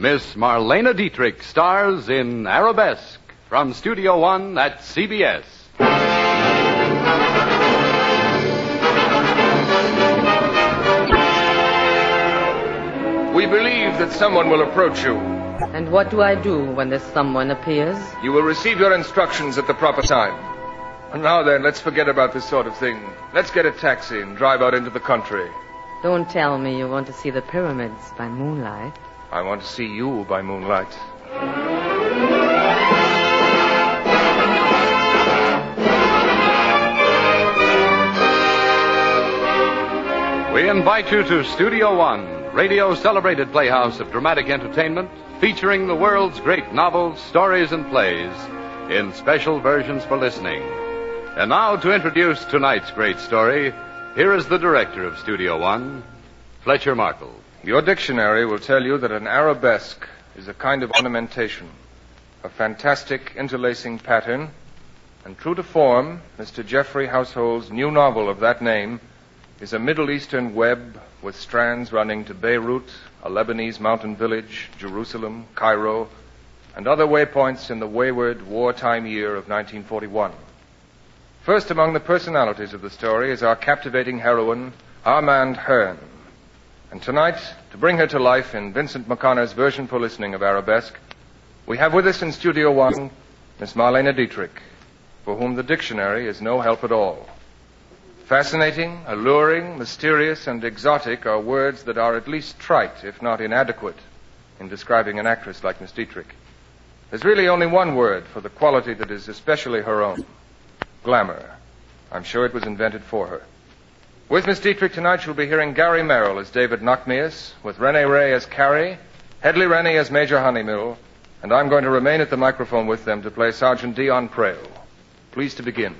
Miss Marlene Dietrich stars in Arabesque from Studio One at CBS. We believe that someone will approach you. And what do I do when this someone appears? You will receive your instructions at the proper time. And now then, let's forget about this sort of thing. Let's get a taxi and drive out into the country. Don't tell me you want to see the pyramids by moonlight. I want to see you by moonlight. We invite you to Studio One, radio's celebrated playhouse of dramatic entertainment, featuring the world's great novels, stories, and plays in special versions for listening. And now, to introduce tonight's great story, here is the director of Studio One, Fletcher Markle. Your dictionary will tell you that an arabesque is a kind of ornamentation, a fantastic interlacing pattern, and true to form, Mr. Geoffrey Household's new novel of that name is a Middle Eastern web with strands running to Beirut, a Lebanese mountain village, Jerusalem, Cairo, and other waypoints in the wayward wartime year of 1941. First among the personalities of the story is our captivating heroine, Armand Hearn. And tonight, to bring her to life in Vincent McConnor's version for listening of Arabesque, we have with us in Studio One Miss Marlene Dietrich, for whom the dictionary is no help at all. Fascinating, alluring, mysterious, and exotic are words that are at least trite, if not inadequate, in describing an actress like Miss Dietrich. There's really only one word for the quality that is especially her own: glamour. I'm sure it was invented for her. With Miss Dietrich tonight, you'll be hearing Gary Merrill as David Knockmeus, with Rene Ray as Carrie, Hedley Rennie as Major Honeymill, and I'm going to remain at the microphone with them to play Sergeant Dion Prale. Please to begin.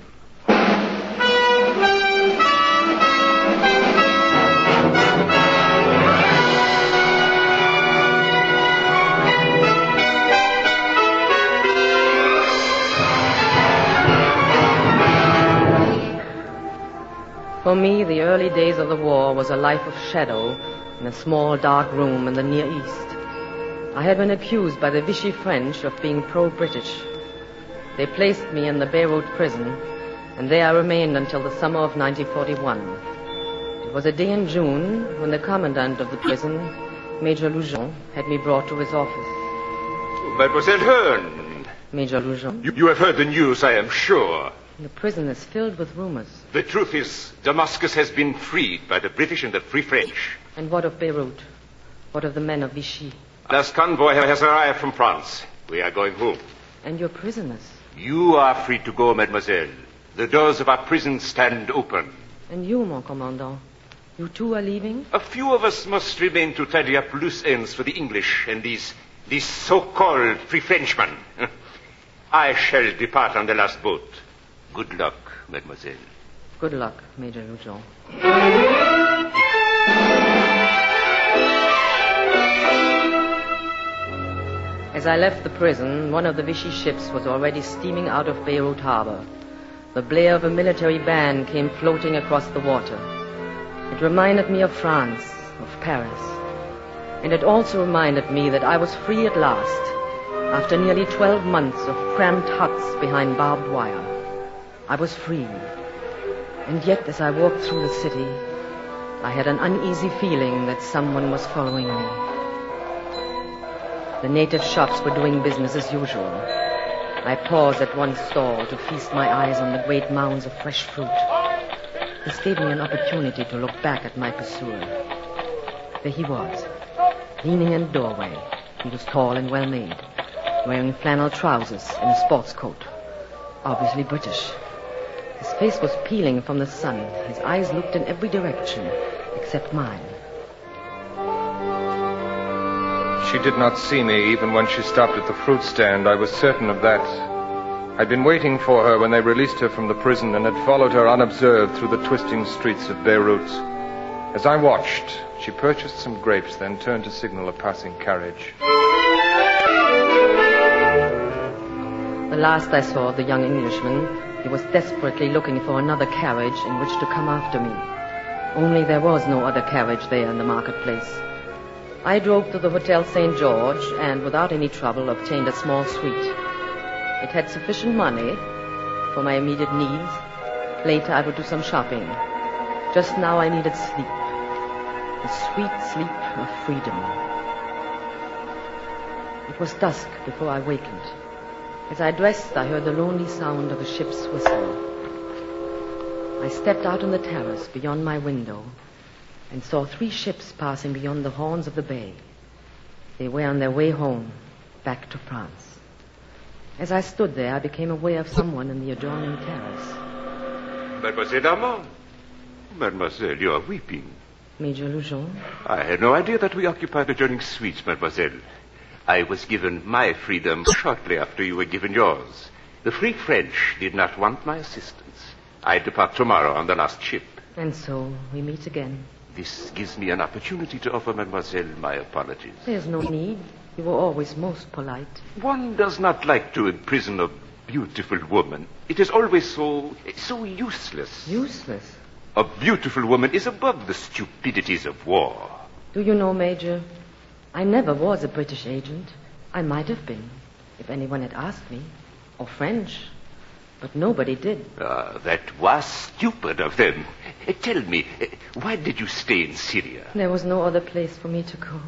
For me, the early days of the war was a life of shadow in a small, dark room in the Near East. I had been accused by the Vichy French of being pro-British. They placed me in the Beirut prison, and there I remained until the summer of 1941. It was a day in June when the commandant of the prison, Major Lujon, had me brought to his office. Mademoiselle Hearn. Major Lujon. You have heard the news, I am sure. The prison is filled with rumors. The truth is, Damascus has been freed by the British and the Free French. And what of Beirut? What of the men of Vichy? Last convoy has arrived from France. We are going home. And your prisoners? You are free to go, mademoiselle. The doors of our prison stand open. And you, mon commandant? You too are leaving? A few of us must remain to tidy up loose ends for the English and these so-called Free Frenchmen. I shall depart on the last boat. Good luck, mademoiselle. Good luck, Major Lujon. As I left the prison, one of the Vichy ships was already steaming out of Beirut harbor. The blare of a military band came floating across the water. It reminded me of France, of Paris. And it also reminded me that I was free at last, after nearly 12 months of cramped huts behind barbed wire. I was free. And yet, as I walked through the city, I had an uneasy feeling that someone was following me. The native shops were doing business as usual. I paused at one stall to feast my eyes on the great mounds of fresh fruit. This gave me an opportunity to look back at my pursuer. There he was, leaning in the doorway. He was tall and well-made, wearing flannel trousers and a sports coat. Obviously British. His face was peeling from the sun. His eyes looked in every direction, except mine. She did not see me even when she stopped at the fruit stand. I was certain of that. I'd been waiting for her when they released her from the prison and had followed her unobserved through the twisting streets of Beirut. As I watched, she purchased some grapes, then turned to signal a passing carriage. The last I saw of the young Englishman, he was desperately looking for another carriage in which to come after me. Only there was no other carriage there in the marketplace. I drove to the Hotel St. George and, without any trouble, obtained a small suite. It had sufficient money for my immediate needs. Later, I would do some shopping. Just now, I needed sleep. The sweet sleep of freedom. It was dusk before I wakened. As I dressed, I heard the lonely sound of a ship's whistle. I stepped out on the terrace beyond my window and saw 3 ships passing beyond the horns of the bay. They were on their way home, back to France. As I stood there, I became aware of someone in the adjoining terrace. Mademoiselle Armand. Mademoiselle, you are weeping. Major Lujon? I had no idea that we occupied adjoining suites, mademoiselle. I was given my freedom shortly after you were given yours. The Free French did not want my assistance. I depart tomorrow on the last ship. And so we meet again. This gives me an opportunity to offer mademoiselle my apologies. There's no need. You were always most polite. One does not like to imprison a beautiful woman. It is always so useless. Useless? A beautiful woman is above the stupidities of war. Do you know, Major, I never was a British agent. I might have been, if anyone had asked me. Or French. But nobody did. That was stupid of them. Tell me, why did you stay in Syria? There was no other place for me to go.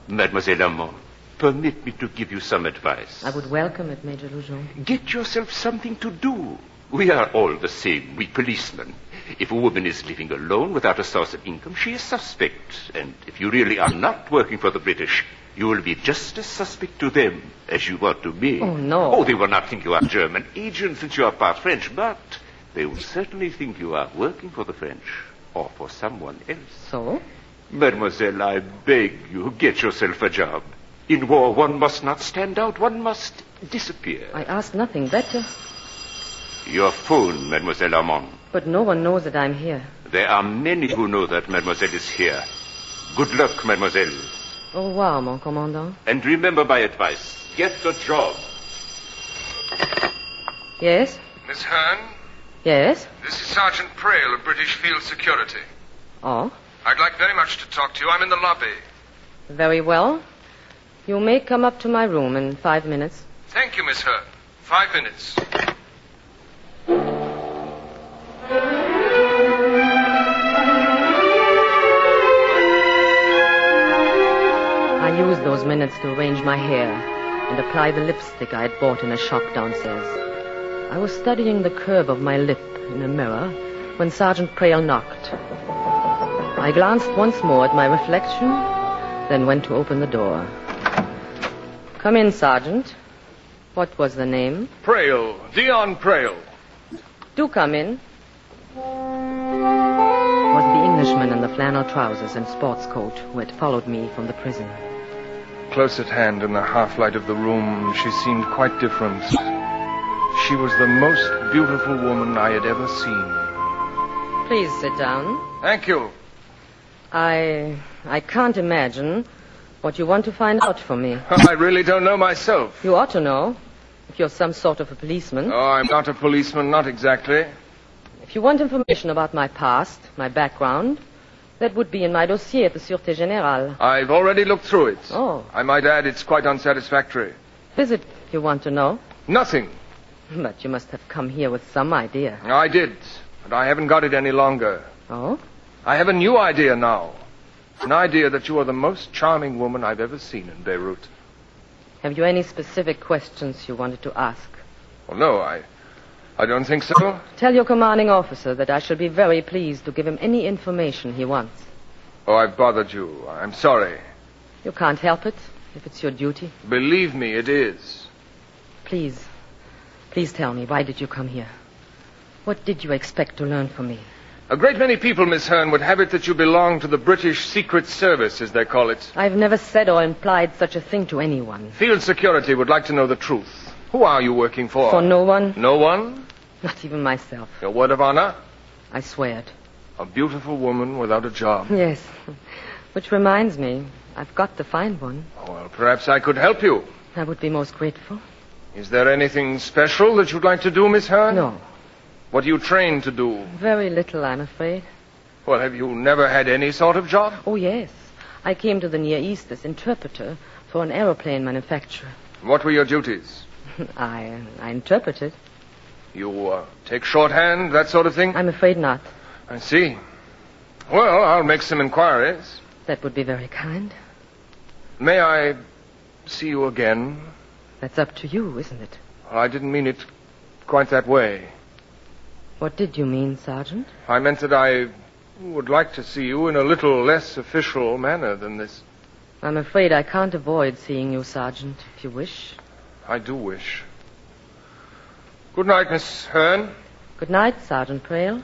Mademoiselle Armand, permit me to give you some advice. I would welcome it, Major Lujon. Get yourself something to do. We are all the same, we policemen. If a woman is living alone without a source of income, she is suspect. And if you really are not working for the British, you will be just as suspect to them as you are to me. Oh, no. Oh, they will not think you are German agent since you are part French, but they will certainly think you are working for the French or for someone else. So? Mademoiselle, I beg you, get yourself a job. In war, one must not stand out. One must disappear. I ask nothing better. Your phone, Mademoiselle Armand. But no one knows that I'm here. There are many who know that Mademoiselle is here. Good luck, Mademoiselle. Au revoir, mon commandant. And remember my advice. Get a job. Yes? Miss Hearn, Yes? this is Sergeant Merrill of British Field Security. Oh? I'd like very much to talk to you. I'm in the lobby. Very well. You may come up to my room in 5 minutes. Thank you, Miss Hearn. 5 minutes. I used those minutes to arrange my hair and apply the lipstick I had bought in a shop downstairs. I was studying the curve of my lip in a mirror when Sergeant Merrill knocked. I glanced once more at my reflection, then went to open the door. Come in, Sergeant. What was the name? Merrill, Dion Merrill. Do come in. It was the Englishman in the flannel trousers and sports coat who had followed me from the prison. Close at hand in the half-light of the room, she seemed quite different. She was the most beautiful woman I had ever seen. Please sit down. Thank you. I can't imagine what you want to find out from me. I really don't know myself. You ought to know, if you're some sort of a policeman. Oh, I'm not a policeman, not exactly. If you want information about my past, my background, that would be in my dossier at the Sûreté Générale. I've already looked through it. Oh. I might add it's quite unsatisfactory. Is it you want to know? Nothing. But you must have come here with some idea. I did, but I haven't got it any longer. Oh? I have a new idea now. An idea that you are the most charming woman I've ever seen in Beirut. Have you any specific questions you wanted to ask? Well, no, I don't think so. Tell your commanding officer that I shall be very pleased to give him any information he wants. Oh, I've bothered you. I'm sorry. You can't help it, if it's your duty. Believe me, it is. Please tell me, why did you come here? What did you expect to learn from me? A great many people, Miss Hearn, would have it that you belong to the British Secret Service, as they call it. I've never said or implied such a thing to anyone. Field Security would like to know the truth. Who are you working for? For no one. No one? Not even myself. Your word of honor? I swear it. A beautiful woman without a job. Yes. Which reminds me, I've got to find one. Well, perhaps I could help you. I would be most grateful. Is there anything special that you'd like to do, Miss Hearn? No. What are you trained to do? Very little, I'm afraid. Well, have you never had any sort of job? Oh, yes. I came to the Near East as interpreter for an aeroplane manufacturer. What were your duties? I interpreted. You take shorthand, that sort of thing? I'm afraid not. I see. Well, I'll make some inquiries. That would be very kind. May I see you again? That's up to you, isn't it? I didn't mean it quite that way. What did you mean, Sergeant? I meant that I would like to see you in a little less official manner than this. I'm afraid I can't avoid seeing you, Sergeant, if you wish. I do wish. Good night, Miss Hearn. Good night, Sergeant Prale.